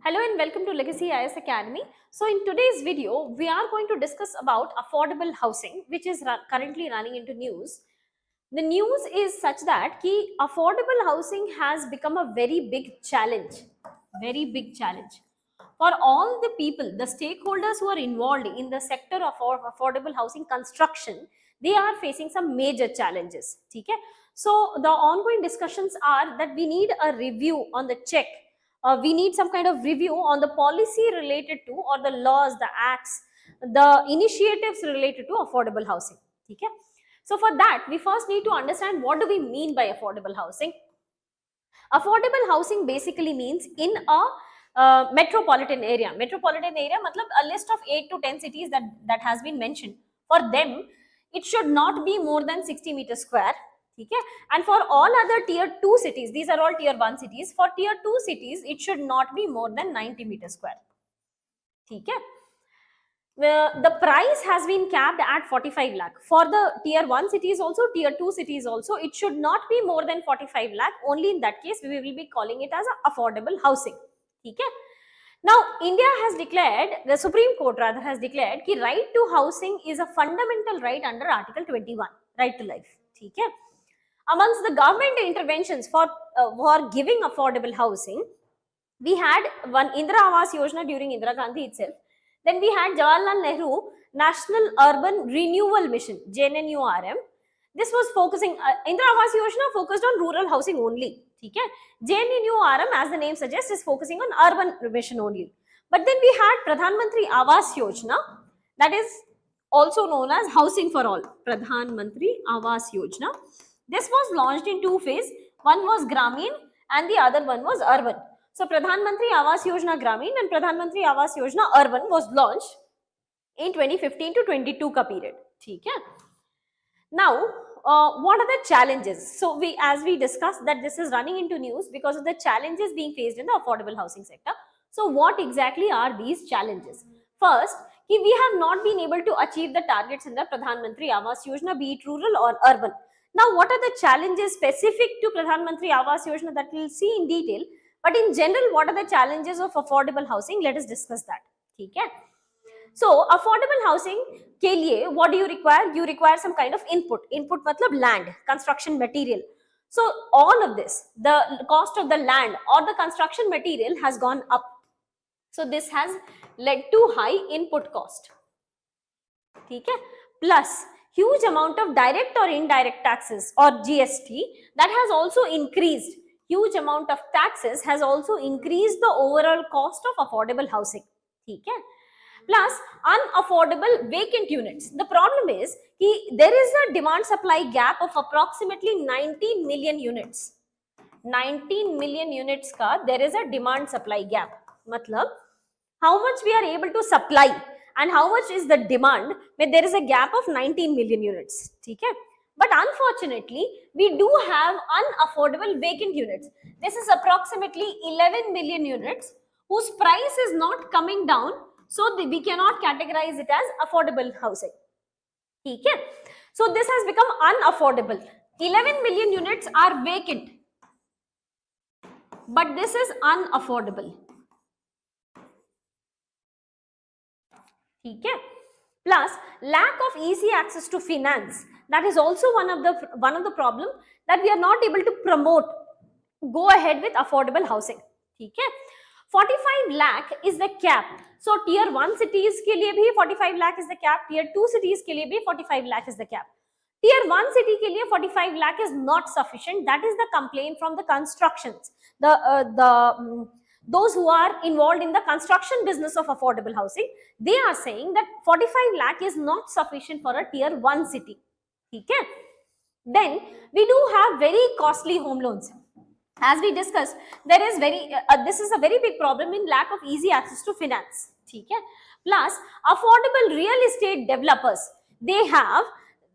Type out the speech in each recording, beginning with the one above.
Hello and welcome to Legacy IS Academy. So in today's video, we are going to discuss about affordable housing, which is currently running into news. The news is such that affordable housing has become a very big challenge, for all the people, the stakeholders who are involved in the sector of affordable housing construction. They are facing some major challenges. Okay? So the ongoing discussions are that we need a review on the check. We need some kind of review on the policy related to, or the laws, the acts, the initiatives related to affordable housing. Okay? So for that, we first need to understand what do we mean by affordable housing. Affordable housing basically means in a metropolitan area. Metropolitan area matlab a list of 8 to 10 cities that has been mentioned. For them, it should not be more than 60 meters square. Okay? And for all other tier 2 cities, these are all tier 1 cities. For tier 2 cities, it should not be more than 90 meters square. Okay? The price has been capped at 45 lakh. For the tier 1 cities also, tier 2 cities also, it should not be more than 45 lakh. Only in that case, we will be calling it as affordable housing. Okay? Now, India has declared, the Supreme Court rather has declared, that right to housing is a fundamental right under Article 21, right to life. Okay? Amongst the government interventions for giving affordable housing, we had one Indira Awas Yojana during Indira Gandhi itself. Then we had Jawaharlal Nehru National Urban Renewal Mission, JNNURM. This was focusing, Indira Awas Yojana focused on rural housing only. Okay? JNNURM, as the name suggests, is focusing on urban mission only. But then we had Pradhan Mantri Awas Yojana, that is also known as Housing for All, Pradhan Mantri Awas Yojana. This was launched in two phases. One was Gramin and the other one was urban. So Pradhan Mantri Awas Yojana Gramin and Pradhan Mantri Awas Yojana Urban was launched in 2015 to 22 ka period. Okay? Now, what are the challenges? So as we discussed that this is running into news because of the challenges being faced in the affordable housing sector. So what exactly are these challenges? First, we have not been able to achieve the targets in the Pradhan Mantri Awas Yojana, be it rural or urban. Now, what are the challenges specific to Pradhan Mantri Awas Yojana that we will see in detail? But in general, what are the challenges of affordable housing? Let us discuss that. Okay? So, affordable housing ke liye, what do you require? You require some kind of input. Input matlab land, construction material. So, all of this, the cost of the land or the construction material has gone up. So, this has led to high input cost. Okay? Plus, huge amount of direct or indirect taxes or GST that has also increased. Huge amount of taxes has also increased the overall cost of affordable housing. Okay? Plus unaffordable vacant units. The problem is there is a demand supply gap of approximately 19 million units. 19 million units ka there is a demand supply gap. Matlab, how much we are able to supply and how much is the demand when there is a gap of 19 million units. Okay? But unfortunately, we do have unaffordable vacant units. This is approximately 11 million units whose price is not coming down, so we cannot categorize it as affordable housing. Okay? So this has become unaffordable. 11 million units are vacant, but this is unaffordable. Okay? Plus, lack of easy access to finance. That is also one of the problem that we are not able to promote. Go ahead with affordable housing. Okay? 45 lakh is the cap. So tier 1 cities ke liye bhi 45 lakh is the cap. Tier 2 cities ke liye bhi 45 lakh is the cap. Tier 1 city ke liye 45 lakh is not sufficient. That is the complaint from the constructions. Those who are involved in the construction business of affordable housing, they are saying that 45 lakh is not sufficient for a tier 1 city. Okay? Then we do have very costly home loans. As we discussed, there is this is a very big problem in lack of easy access to finance. Okay? Plus, affordable real estate developers, they have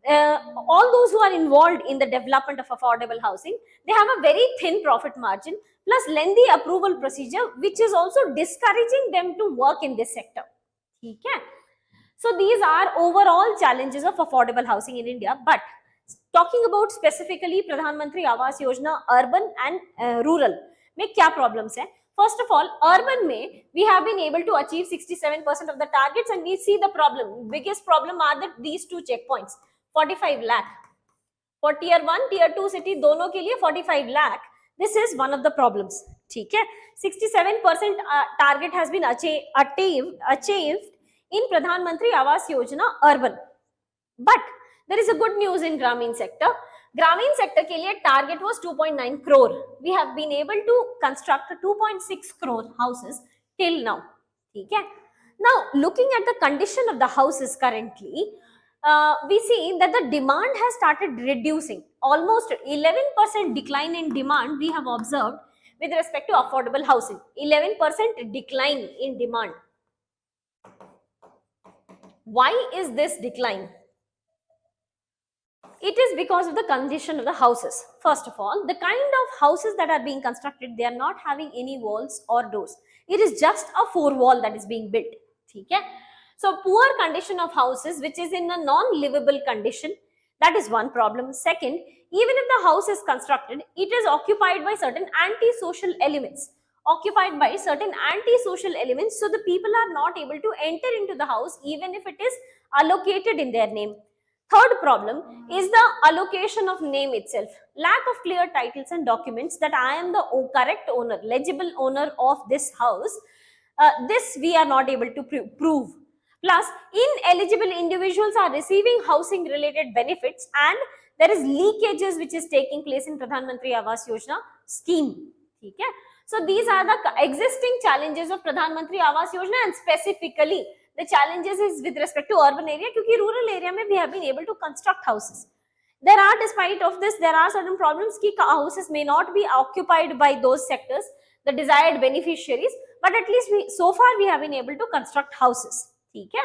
all those who are involved in the development of affordable housing, they have a very thin profit margin plus lengthy approval procedure, which is also discouraging them to work in this sector. Okay? So these are overall challenges of affordable housing in India. But talking about specifically Pradhan Mantri Awas Yojana urban and rural, में क्या problems है? First of all, urban में we have been able to achieve 67% of the targets, and we see the problem. Biggest problem are that these two checkpoints, 45 lakh. For tier 1, tier 2 city दोनों के लिए 45 lakh. This is one of the problems. ठीक है, 67% target has been achieved in Pradhan Mantri Awas Yojana urban. But there is a good news in Grameen sector. Grameen sector के लिए target was 2.9 crore. We have been able to construct 2.6 crore houses till now. ठीक है. Now, looking at the condition of the houses currently, we see that the demand has started reducing. Almost 11% decline in demand we have observed with respect to affordable housing. 11% decline in demand. Why is this decline? It is because of the condition of the houses. First of all, the kind of houses that are being constructed, they are not having any walls or doors. It is just a 4-wall that is being built. Okay? So, poor condition of houses which is in a non-livable condition, that is one problem. Second, even if the house is constructed, it is occupied by certain anti-social elements. So the people are not able to enter into the house even if it is allocated in their name. Third problem is the allocation of name itself. Lack of clear titles and documents that I am the correct owner, legible owner of this house. This we are not able to prove. Plus, ineligible individuals are receiving housing related benefits, and there is leakages which is taking place in Pradhan Mantri Awas Yojana scheme. Okay? So these are the existing challenges of Pradhan Mantri Awas Yojana, and specifically the challenges is with respect to urban area, because rural area mein we have been able to construct houses. There are, despite of this, there are certain problems ki houses may not be occupied by those sectors, the desired beneficiaries, but at least so far we have been able to construct houses. Okay?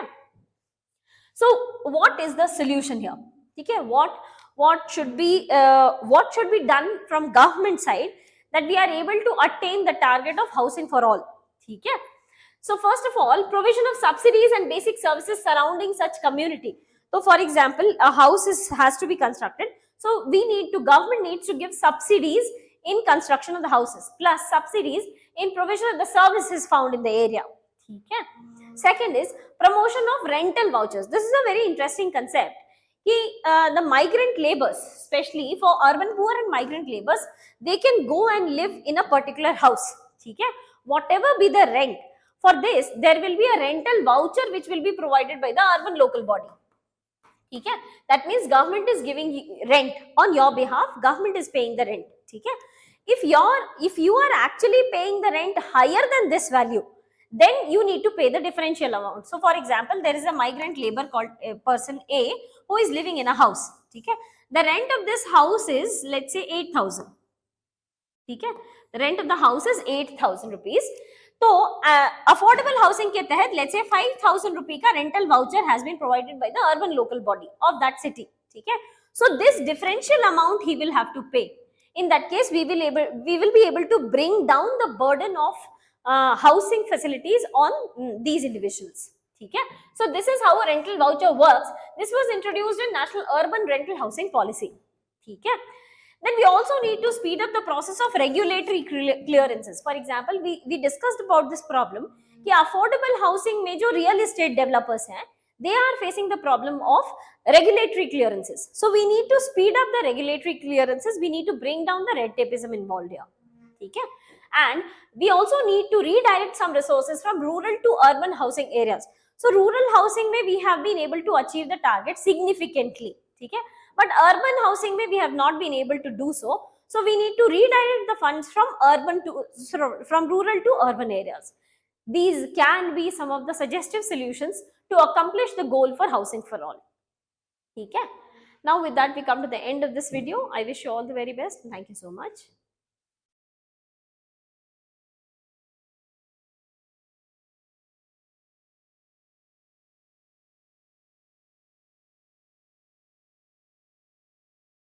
So what is the solution here? Okay? What should be done from government side that we are able to attain the target of housing for all? Okay? So first of all, provision of subsidies and basic services surrounding such community. So for example, a house has to be constructed. So government needs to give subsidies in construction of the houses, plus subsidies in provision of the services found in the area. Okay? Second is promotion of rental vouchers. This is a very interesting concept. The migrant laborers, especially for urban poor and migrant laborers, they can go and live in a particular house. Okay? Whatever be the rent, for this, there will be a rental voucher which will be provided by the urban local body. Okay? That means government is giving rent on your behalf, government is paying the rent. Okay? If you are actually paying the rent higher than this value, then you need to pay the differential amount. So, for example, there is a migrant labor called person A who is living in a house. Okay? The rent of this house is, let's say, 8,000. Okay? The rent of the house is 8,000 rupees. So, affordable housing ke tahat, let's say 5,000 rupee ka rental voucher has been provided by the urban local body of that city. Okay? So, this differential amount he will have to pay. In that case, we will be able to bring down the burden of housing facilities on these individuals. Okay? So, this is how a rental voucher works. This was introduced in National Urban Rental Housing Policy. Okay? Then we also need to speed up the process of regulatory clearances. For example, we discussed about this problem कि affordable housing में जो real estate developers हैं, they are facing the problem of regulatory clearances. So we need to speed up the regulatory clearances. We need to bring down the red tapeism involved here. Okay? And we also need to redirect some resources from rural to urban housing areas. So rural housing में we have been able to achieve the target significantly. Okay? But urban housing we have not been able to do so. So we need to redirect the funds from rural to urban areas. These can be some of the suggestive solutions to accomplish the goal for housing for all. Okay? Now with that we come to the end of this video. I wish you all the very best. Thank you so much.